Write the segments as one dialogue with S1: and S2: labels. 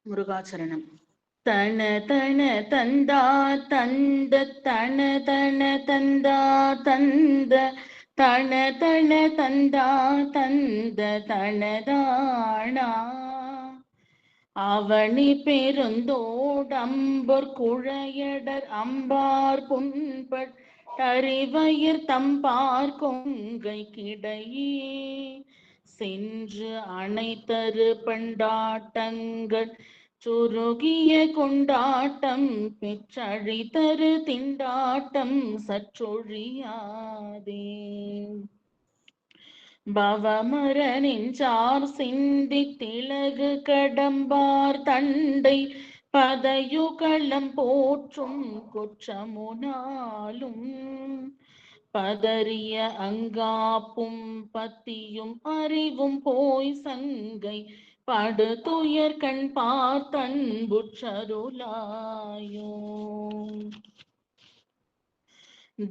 S1: முருகாச்சரணம். தன தன தந்தா தந்த தன தன தந்தா தந்த தன தன தந்தா தந்த தனதானா அவனி பெருந்தோடம்பொர் குழையடர் அம்பார் புண்பட் தறிவயிர் தம்பார் கொங்கை கிடையே சென்று அணைத்தரு பண்டாட்டங்கள் சுருகிய கொண்டாட்டம் பெற்றழித்தரு திண்டாட்டம் சற்றொழியாதே பவமர நெஞ்சார் சிந்தி திலகு கடம்பார் தண்டை பதையுகளம் போற்றும் குற்றமுனாலும் பதறிய அங்காப்பும் பத்தியும் அறிவும் போய் சங்கை படு துயர் கண் பார்த்தன்புற்றருளாயோ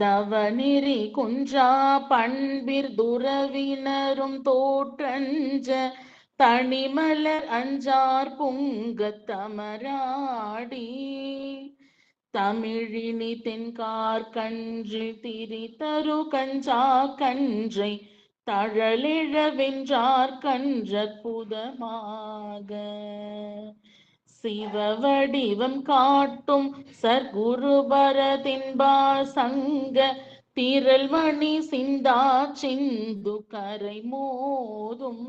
S1: தவநெறி குன்றா பண்பிற் துறவினரும் தோற்றஞ்ச தனிமலர் அஞ்சார் புங்கத் தமராடி தமிழினி தென்கார் கன்றில் திரிதரு கஞ்சா கன்றை தழலிழ வென்றார் கன்றற்புதமாக சிவ வடிவம் காட்டும் சர்க்குருபரதின்பார் சங்க திரள்மணி சிந்தா சிந்து கரை மோதும்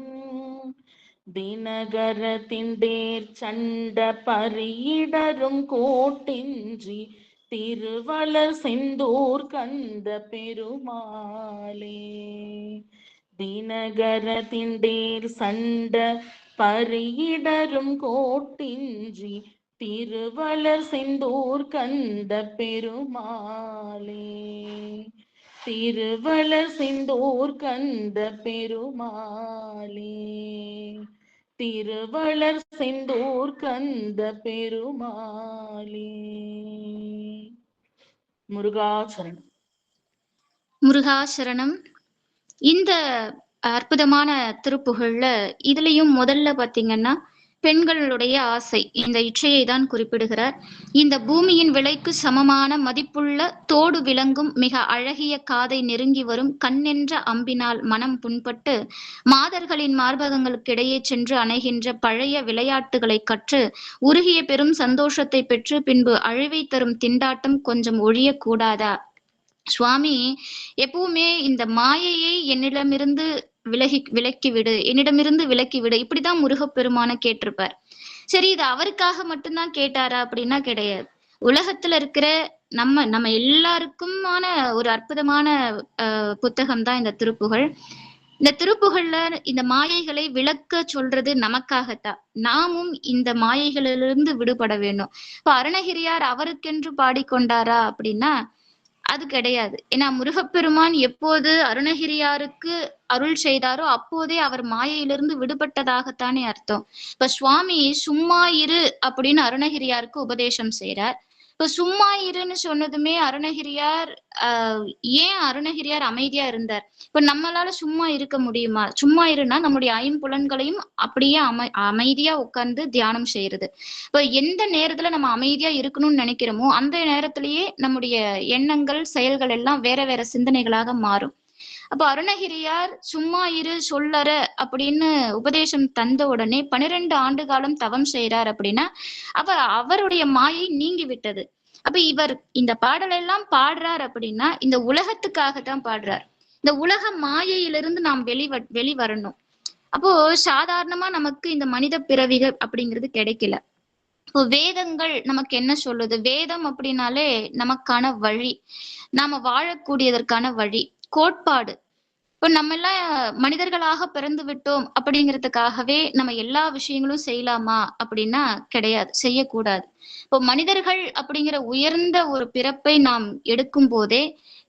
S1: தினகரத்தின் தேர் சண்ட பரியிடரும் கோட்டின்றி திருவளர் செந்தூர் கந்த பெருமாளே தினகரத்தின் தேர் சண்ட பரியிடரும் கோட்டின்றி திருவளர் செந்தூர் கந்த பெருமாளே திருவளர் செந்தூர் கந்த பெருமாளே திருவளர் செந்தூர் கந்த பெருமாளே. முருகாசரணம்.
S2: முருகாசரணம். இந்த அற்புதமான திருப்புகழ்ல இதுலயும் முதல்ல பாத்தீங்கன்னா பெண்களுடைய ஆசை இந்த இச்சையை தான் குறிப்பிடுகிறார். இந்த பூமியின் விலைக்கு சமமான மதிப்புள்ள தோடு விளங்கும் மிக அழகிய காதை நெருங்கி வரும் கண்ணென்ற அம்பினால் மனம் புண்பட்டு மாதர்களின் மார்பகங்களுக்கிடையே சென்று அணைகின்ற பழைய விளையாட்டுகளை கற்று உருகிய பெரும் சந்தோஷத்தை பெற்று பின்பு அழிவை தரும் திண்டாட்டம் கொஞ்சம் ஒழியக்கூடாதா? சுவாமி எப்பவுமே இந்த மாயையை என்னிடமிருந்து விலக்கிவிடு, இப்படிதான் முருகப்பெருமான கேட்டிருப்பார். சரி, இது அவருக்காக மட்டும்தான் கேட்டாரா அப்படின்னா கிடையாது. உலகத்துல இருக்கிற நம்ம எல்லாருக்குமான ஒரு அற்புதமான புத்தகம் தான் இந்த திருப்புகழ். இந்த திருப்புகழ்ல இந்த மாயைகளை விளக்க சொல்றது நமக்காகத்தான். நாமும் இந்த மாயைகளிலிருந்து விடுபட வேண்டும். இப்ப அருணகிரியார் அவருக்கென்று பாடிக்கொண்டாரா அப்படின்னா அது கிடையாது. ஏன்னா முருகப்பெருமான் எப்போது அருணகிரியாருக்கு அருள் செய்தாரோ அப்போதே அவர் மாயையிலிருந்து விடுபட்டதாகத்தானே அர்த்தம். இப்ப சுவாமி சும்மா இரு அப்படின்னு அருணகிரியாருக்கு உபதேசம் செய்றார். இப்ப சும்மா இருன்னு சொன்னதுமே அருணகிரியார் ஏன் அருணகிரியார் அமைதியா இருந்தார்? இப்ப நம்மளால சும்மா இருக்க முடியுமா? சும்மா இருன்னா நம்முடைய ஐம்புலன்களையும் அப்படியே அமைதியா உட்கார்ந்து தியானம் செய்யறது. இப்ப எந்த நேரத்துல நம்ம அமைதியா இருக்கணும்னு நினைக்கிறோமோ அந்த நேரத்திலேயே நம்முடைய எண்ணங்கள் செயல்கள் எல்லாம் வேற வேற சிந்தனைகளாக மாறும். அப்ப அருணகிரியார் சும்மா இரு சொல்லற அப்படின்னு உபதேசம் தந்த உடனே 12 ஆண்டு காலம் தவம் செய்யறார் அப்படின்னா அவருடைய மாயை நீங்கி விட்டது. அப்ப இவர் இந்த பாடலெல்லாம் பாடுறார் அப்படின்னா இந்த உலகத்துக்காகத்தான் பாடுறார். இந்த உலக மாயையிலிருந்து நாம் வெளிவரணும். அப்போ சாதாரணமா நமக்கு இந்த மனித பிறவிகள் அப்படிங்கிறது கிடைக்கல. இப்போ வேதங்கள் நமக்கு என்ன சொல்லுது? வேதம் அப்படின்னாலே நமக்கான வழி, நாம வாழக்கூடியதற்கான வழி, கோட்பாடு. இப்ப நம்ம எல்லாம் மனிதர்களாக பிறந்து விட்டோம் அப்படிங்கிறதுக்காகவே நம்ம எல்லா விஷயங்களும் செய்யலாமா அப்படின்னா கிடையாது, செய்யக்கூடாது. இப்போ மனிதர்கள் அப்படிங்கிற உயர்ந்த ஒரு பிறப்பை நாம் எடுக்கும் போதே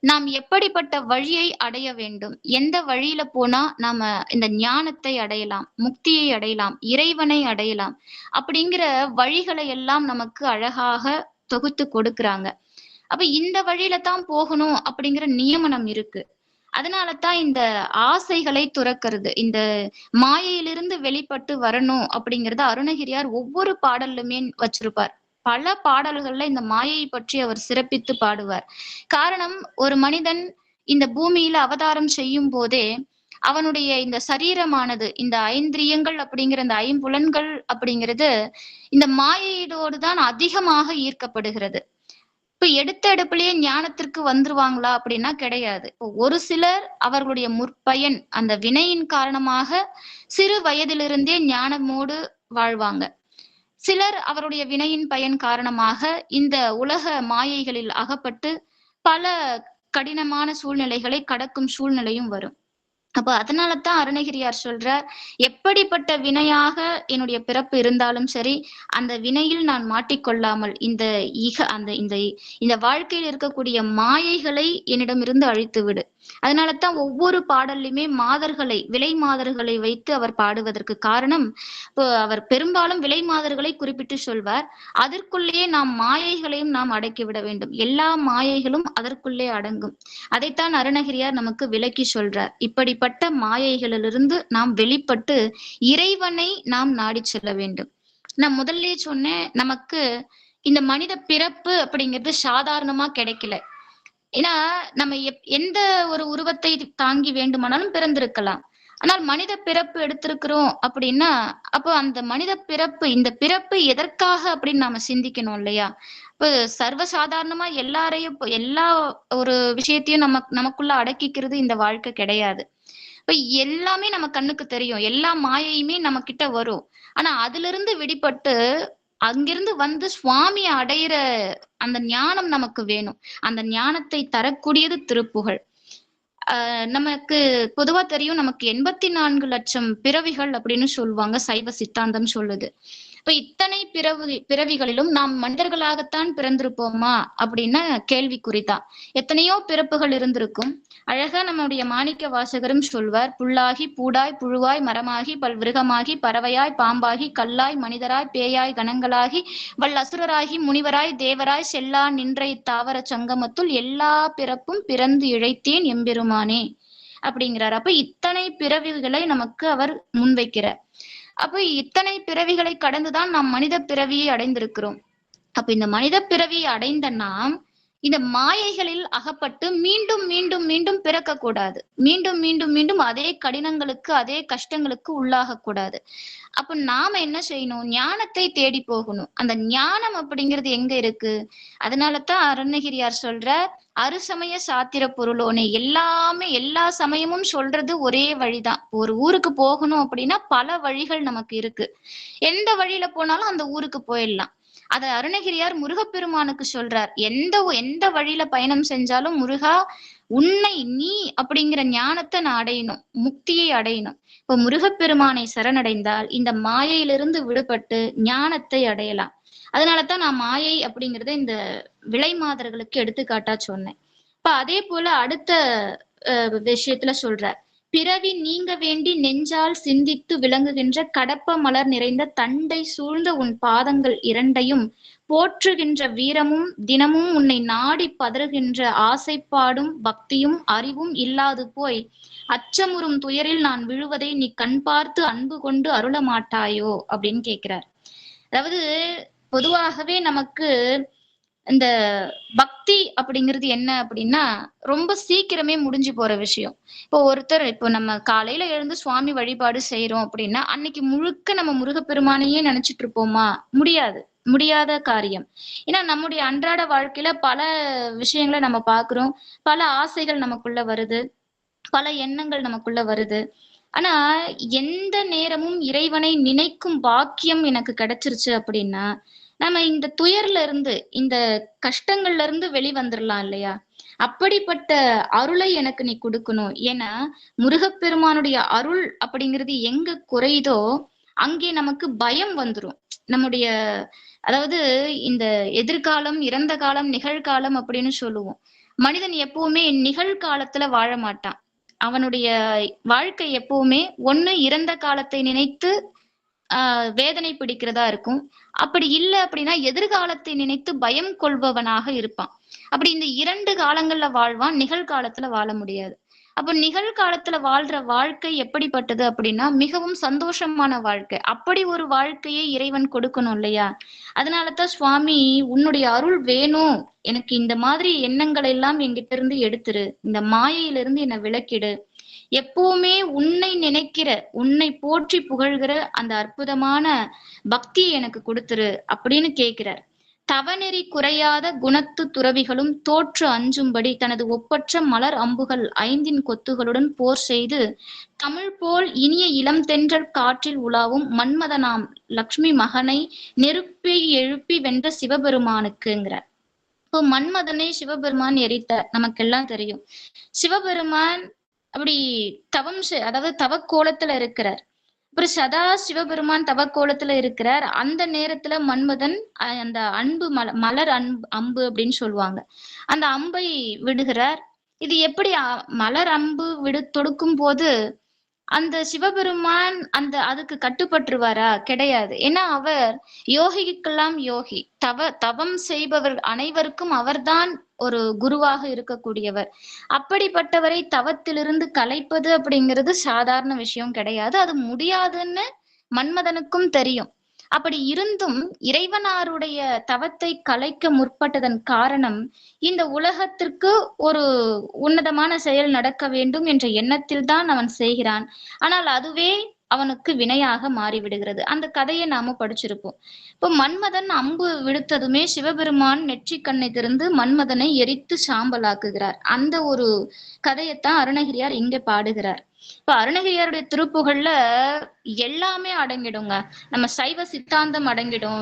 S2: நாம் எப்படிப்பட்ட வழியை அடைய வேண்டும், எந்த வழியில போனா நாம இந்த ஞானத்தை அடையலாம், முக்தியை அடையலாம், இறைவனை அடையலாம் அப்படிங்கிற வழிகளை எல்லாம் நமக்கு அழகாக தொகுத்து கொடுக்குறாங்க. அப்ப இந்த வழியில தான் போகணும் அப்படிங்கிற நியமனம் இருக்கு. அதனாலதான் இந்த ஆசைகளை துறக்கிறது, இந்த மாயையிலிருந்து வெளிப்பட்டு வரணும் அப்படிங்கறத அருணகிரியார் ஒவ்வொரு பாடல்லுமே வச்சிருப்பார். பல பாடல்கள்ல இந்த மாயையை பற்றி அவர் சிறப்பித்து பாடுவார். காரணம், ஒரு மனிதன் இந்த பூமியில அவதாரம் செய்யும் போதே அவனுடைய இந்த சரீரமானது, இந்த ஐந்திரியங்கள் அப்படிங்கிற இந்த ஐம்புலன்கள் அப்படிங்கிறது இந்த மாயையோடு தான் அதிகமாக ஈர்க்கப்படுகிறது. இப்ப எடுத்த எடுப்பிலேயே ஞானத்திற்கு வந்துருவாங்களா அப்படின்னா கிடையாது. இப்போ ஒரு சிலர் அவர்களுடைய முற்பயன், அந்த வினையின் காரணமாக சிறு வயதிலிருந்தே ஞானமோடு வாழ்வாங்க. சிலர் அவருடைய வினையின் பயன் காரணமாக இந்த உலக மாயைகளில் அகப்பட்டு பல கடினமான சூழ்நிலைகளை கடக்கும் சூழ்நிலையும் வரும். அப்ப அதனாலதான் அருணகிரியார் சொல்றார், எப்படிப்பட்ட வினையாக என்னுடைய பிறப்பு இருந்தாலும் சரி, அந்த வினையில் நான் மாட்டிக்கொள்ளாமல் இந்த இந்த வாழ்க்கையில் இருக்கக்கூடிய மாயைகளை என்னிடமிருந்து அழித்து விடு. அதனாலதான் ஒவ்வொரு பாடல்லையுமே மாதர்களை, விலை மாதர்களை வைத்து அவர் பாடுவதற்கு காரணம், இப்போ அவர் பெரும்பாலும் விலை மாதர்களை குறிப்பிட்டு சொல்வார். அதற்குள்ளேயே நாம் மாயைகளையும் நாம் அடக்கிவிட வேண்டும். எல்லா மாயைகளும் அதற்குள்ளே அடங்கும். அதைத்தான் அருணகிரியார் நமக்கு விளக்கி சொல்றார். இப்படிப்பட்ட மாயைகளிலிருந்து நாம் வெளிப்பட்டு இறைவனை நாம் நாடி செல்ல வேண்டும். நான் முதல்ல சொன்னேன், நமக்கு இந்த மனித பிறப்பு அப்படிங்கிறது சாதாரணமா கிடைக்கல. ஏன்னா நம்ம எந்த ஒரு உருவத்தை தாங்கி வேண்டுமானாலும் பிறந்திருக்கலாம். ஆனால் மனித பிறப்பு எடுத்திருக்கிறோம் அப்படின்னா, அப்போ அந்த மனித பிறப்பு, இந்த பிறப்பு எதற்காக அப்படின்னு நாம சிந்திக்கணும் இல்லையா? இப்ப சர்வசாதாரணமா எல்லாரையும், எல்லா ஒரு விஷயத்தையும் நமக்குள்ள அடக்கிக்கிறது இந்த வாழ்க்கை கிடையாது. இப்ப எல்லாமே நம்ம கண்ணுக்கு தெரியும், எல்லா மாயையுமே நம்ம கிட்ட வரும். ஆனா அதுல இருந்து விடுபட்டு அங்கிருந்து வந்து சுவாமியை அடையிற அந்த ஞானம் நமக்கு வேணும். அந்த ஞானத்தை தரக்கூடியது திருப்புகழ். நமக்கு பொதுவா தெரியும், நமக்கு 84 லட்சம் பிறவிகள் அப்படின்னு சொல்லுவாங்க, சைவ சித்தாந்தம் சொல்லுது. இப்ப இத்தனை பிறவிகளிலும் நாம் மனிதர்களாகத்தான் பிறந்திருப்போமா அப்படின்னா கேள்விக்குறிதான். எத்தனையோ பிறப்புகள் இருந்திருக்கும். அழகா நம்முடைய மாணிக்க வாசகரும் சொல்வார், புல்லாகி பூடாய் புழுவாய் மரமாகி பல்விருகமாகி பறவையாய் பாம்பாகி கல்லாய் மனிதராய் பேயாய் கணங்களாகி வல்லசுரராகி முனிவராய் தேவராய் செல்லா நின்ற இத்தாவர சங்கமத்துள் எல்லா பிறப்பும் பிறந்து இழைத்தேன் எம்பெருமானே அப்படிங்கிறார். அப்ப இத்தனை பிறவிகளை நமக்கு அவர் முன்வைக்கிறார். அப்ப இத்தனை பிறவிகளை கடந்துதான் நாம் மனித பிறவியை அடைந்திருக்கிறோம். அப்ப இந்த மனித பிறவியை அடைந்த நாம் இந்த மாயைகளில் அகப்பட்டு மீண்டும் மீண்டும் மீண்டும் பிறக்க கூடாது. மீண்டும் மீண்டும் மீண்டும் அதே கடினங்களுக்கு, அதே கஷ்டங்களுக்கு உள்ளாக கூடாது. அப்ப நாம என்ன செய்யணும்? ஞானத்தை தேடி போகணும். அந்த ஞானம் அப்படிங்கிறது எங்க இருக்கு? அதனாலதான் அருணகிரியார் சொல்ற, அறுசமய சாத்திர பொருளோனே. எல்லா சமயமும் சொல்றது ஒரே வழிதான். ஒரு ஊருக்கு போகணும் அப்படின்னா பல வழிகள் நமக்கு இருக்கு. எந்த வழியில போனாலும் அந்த ஊருக்கு போயிடலாம். அத அருணகிரியார் முருகப்பெருமானுக்கு சொல்றார். எந்த வழியில பயணம் செஞ்சாலும் முருகா, உன்னை நீ அப்படிங்கிற ஞானத்தை நான் அடையணும், முக்தியை அடையணும். இப்ப முருகப்பெருமானை சரணடைந்தால் இந்த மாயையிலிருந்து விடுபட்டு ஞானத்தை அடையலாம். அதனாலதான் நான் மாயை அப்படிங்கறத இந்த விலை மாதர்களுக்கு எடுத்துக்காட்டா சொன்னேன். இப்ப அதே போல அடுத்த விஷயத்துல சொல்றார், பிறவி நீங்க வேண்டி நெஞ்சால் சிந்தித்து விளங்குகின்ற கடப்ப மலர் நிறைந்த தண்டை சூழ்ந்த உன் பாதங்கள் இரண்டையும் போற்றுகின்ற வீரமும் தினமும் உன்னை நாடி பதறுகின்ற ஆசைப்பாடும் பக்தியும் அறிவும் இல்லாது போய் அச்சமுறும் துயரில் நான் விழுவதை நீ கண் பார்த்து அன்பு கொண்டு அருள மாட்டாயோ அப்படின்னு கேட்கிறார். அதாவது பொதுவாகவே நமக்கு இந்த பக்தி அப்படிங்கிறது என்ன அப்படின்னா ரொம்ப சீக்கிரமே முடிஞ்சு போற விஷயம். இப்போ நம்ம காலையில எழுந்து சுவாமி வழிபாடு செய்யறோம் அப்படின்னா அன்னைக்கு முழுக்க நம்ம முருகப்பெருமானையே நினைச்சிட்டு இருப்போமா? முடியாத காரியம். ஏன்னா நம்முடைய அன்றாட வாழ்க்கையில பல விஷயங்களை நம்ம பாக்குறோம், பல ஆசைகள் நமக்குள்ள வருது, பல எண்ணங்கள் நமக்குள்ள வருது. ஆனா எந்த நேரமும் இறைவனை நினைக்கும் பாக்கியம் எனக்கு கிடைச்சிருச்சு அப்படின்னா நம்ம இந்த துயர்ல இருந்து, இந்த கஷ்டங்கள்ல இருந்து வெளிவந்துடலாம் இல்லையா? அப்படிப்பட்ட அருளை எனக்கு நீ கொடுக்கணும். ஏன்னா முருகப்பெருமானுடைய அருள் அப்படிங்கிறது எங்க குறையுதோ அங்கே நமக்கு பயம் வந்துரும். நம்முடைய அதாவது இந்த எதிர்காலம், இறந்த காலம், நிகழ்காலம் அப்படின்னு சொல்லுவோம். மனிதன் எப்பவுமே நிகழ்காலத்துல வாழ மாட்டான். அவனுடைய வாழ்க்கை எப்பவுமே ஒண்ணு இறந்த காலத்தை நினைத்து வேதனை பிடிக்கிறதா இருக்கும். அப்படி இல்லை அப்படின்னா எதிர்காலத்தை நினைத்து பயம் கொள்பவனாக இருப்பான். அப்படி இந்த 2 காலங்கள்ல வாழ்வான், நிகழ்காலத்துல வாழ முடியாது. அப்ப நிகழ்காலத்துல வாழ்ற வாழ்க்கை எப்படிப்பட்டது அப்படின்னா மிகவும் சந்தோஷமான வாழ்க்கை. அப்படி ஒரு வாழ்க்கையை இறைவன் கொடுக்கணும் இல்லையா? அதனாலதான் சுவாமி, உன்னுடைய அருள் வேணும், எனக்கு இந்த மாதிரி எண்ணங்களை எல்லாம் என்கிட்ட இருந்து எடுத்துரு, இந்த மாயையிலிருந்து என்னை விலக்கிடு, எப்பவுமே உன்னை நினைக்கிற, உன்னை போற்றி புகழ்கிற அந்த அற்புதமான பக்தியை எனக்கு கொடுத்துரு அப்படின்னு கேட்கிறார். தவநெறி குறையாத குணத்து துறவிகளும் தோற்று அஞ்சும்படி தனது ஒப்பற்ற மலர் அம்புகள் 5 கொத்துகளுடன் போர் செய்து தமிழ் போல் இனிய இளம் தென்றல் காற்றில் உலாவும் மன்மதனாம் லக்ஷ்மி மகனை நெருப்பி எழுப்பி வென்ற சிவபெருமானுக்குங்கிறார். இப்போ மன்மதனை சிவபெருமான் எரித்தார், நமக்கெல்லாம் தெரியும். சிவபெருமான் அப்படி அதாவது தவக்கோலத்துல இருக்கிறார். அப்புறம் சதா சிவபெருமான் தவக்கோலத்துல இருக்கிறார். அந்த நேரத்துல மன்மதன் அந்த அன்பு மலர் அம்பு அப்படின்னு சொல்லுவாங்க, அந்த அம்பை விடுகிறார். இது எப்படி மலர் அம்பு தொடுக்கும் போது அந்த சிவபெருமான் அதுக்கு கட்டுப்பட்டுருவாரா? கிடையாது. ஏன்னா அவர் யோகிக்கெல்லாம் யோகி, தவம் செய்பவர் அனைவருக்கும் அவர்தான் ஒரு குருவாக இருக்கக்கூடியவர். அப்படிப்பட்டவரை தவத்திலிருந்து கலைப்பது அப்படிங்கிறது சாதாரண விஷயம் கிடையாது. அது முடியாதுன்னு மன்மதனுக்கும் தெரியும். அப்படி இருந்தும் இறைவனாருடைய தவத்தை கலைக்க முற்பட்டதன் காரணம் இந்த உலகத்திற்கு ஒரு உன்னதமான செயல் நடக்க வேண்டும் என்ற எண்ணத்தில் தான் அவன் செய்கிறான். ஆனால் அதுவே அவனுக்கு வினையாக மாறிவிடுகிறது. அந்த கதையை நாம படிச்சிருப்போம். இப்போ மன்மதன் அம்பு விடுத்ததுமே சிவபெருமான் நெற்றி கண்ணை திறந்து மன்மதனை எரித்து சாம்பலாக்குகிறார். அந்த ஒரு கதையைத்தான் அருணகிரியார் இங்க பாடுகிறார். இப்ப அருணகிரியாருடைய திருப்புகள்ல எல்லாமே அடங்கிடுங்க. நம்ம சைவ சித்தாந்தம் அடங்கிடும்,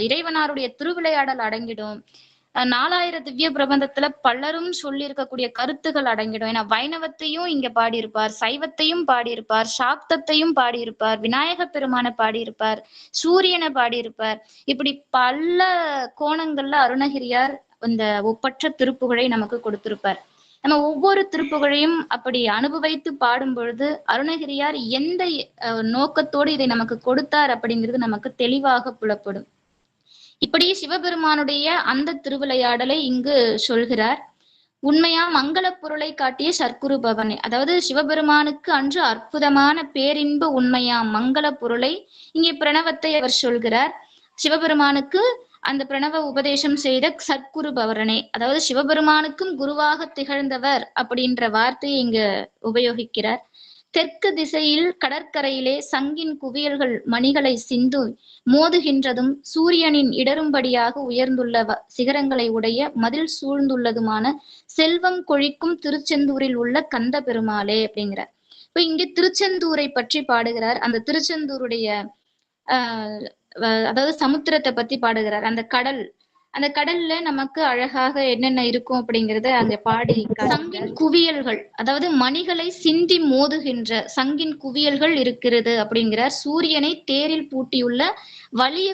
S2: இறைவனாருடைய திருவிளையாடல் அடங்கிடும், 4000 திவ்ய பிரபந்தத்துல பலரும் சொல்லி இருக்கக்கூடிய கருத்துகள் அடங்கிடும். ஏன்னா வைணவத்தையும் இங்க பாடியிருப்பார், சைவத்தையும் பாடியிருப்பார், சாக்தத்தையும் பாடியிருப்பார், விநாயக பெருமான பாடியிருப்பார், சூரியனை பாடியிருப்பார். இப்படி பல கோணங்கள்ல அருணகிரியார் இந்த ஒப்பற்ற திருப்புகழை நமக்கு கொடுத்திருப்பார். நம்ம ஒவ்வொரு திருப்புகழையும் அப்படி அனுபவித்து பாடும் பொழுது அருணகிரியார் எந்த நோக்கத்தோடு இதை நமக்கு கொடுத்தார் அப்படிங்கிறது நமக்கு தெளிவாக புலப்படும். இப்படி சிவபெருமானுடைய அந்த திருவிளையாடலை இங்கு சொல்கிறார். உண்மையா மங்கள பொருளை காட்டிய சர்க்குரு பவனே, அதாவது சிவபெருமானுக்கு அன்று அற்புதமான பேரின்ப உண்மையா மங்கள பொருளை இங்கே பிரணவத்தை அவர் சொல்கிறார். சிவபெருமானுக்கு அந்த பிரணவ உபதேசம் செய்த சத்குரு பவரனே, அதாவது சிவபெருமானுக்கும் குருவாக திகழ்ந்தவர் அப்படின்ற வார்த்தையை இங்க உபயோகிக்கிறார். தெற்கு திசையில் கடற்கரையிலே சங்கின் குவியல்கள் மணிகளை சிந்து மோதுகின்றதும் சூரியனின் இடரும்படியாக உயர்ந்துள்ள சிகரங்களை உடைய மதில் சூழ்ந்துள்ளதுமான செல்வம் கொழிக்கும் திருச்செந்தூரில் உள்ள கந்த பெருமாளே அப்படிங்கிறார். இப்ப இங்கே திருச்செந்தூரை பற்றி பாடுகிறார். அந்த திருச்செந்தூருடைய அதாவது சமுத்திரத்தை பத்தி பாடுகிறார். அந்த கடல்ல நமக்கு அழகாக என்னென்ன இருக்கும் அப்படிங்கறத அங்க பாடி, சங்கின் குவியல்கள், அதாவது மணிகளை சிந்தி மோதுகின்ற சங்கின் குவியல்கள் இருக்கிறது அப்படிங்கிறார். சூரியனை தேரில் பூட்டியுள்ள வலிய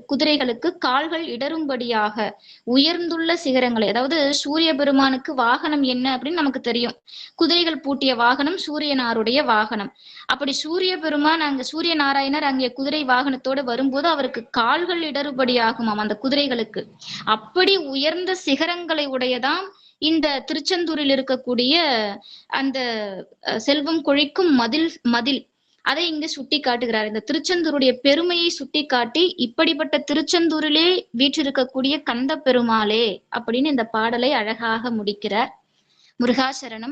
S2: குதிரைகளுக்கு கால்கள் இடரும்படியாக உயர்ந்துள்ள சிகரங்களை, அதாவது சூரிய பெருமானுக்கு வாகனம் என்ன அப்படின்னு நமக்கு தெரியும். குதிரைகள் பூட்டிய வாகனம் சூரியனாருடைய வாகனம். அப்படி சூரிய பெருமான் அங்க சூரிய நாராயணர் அங்கே குதிரை வாகனத்தோடு வரும்போது அவருக்கு கால்கள் இடருபடியாகுமாம் அந்த குதிரைகளுக்கு. அப்படி உயர்ந்த சிகரங்களை உடையதாம் இந்த திருச்செந்தூரில் இருக்கக்கூடிய அந்த செல்வம் கொழிக்கும் மதில் அதை இங்கு சுட்டி காட்டுகிறார். இந்த திருச்செந்தூருடைய பெருமையை சுட்டி காட்டி இப்படிப்பட்ட திருச்செந்தூரிலே வீற்றிருக்கக்கூடிய கந்த பெருமாளே அப்படின்னு இந்த பாடலை அழகாக முடிக்கிறார். முருகாசரணம்.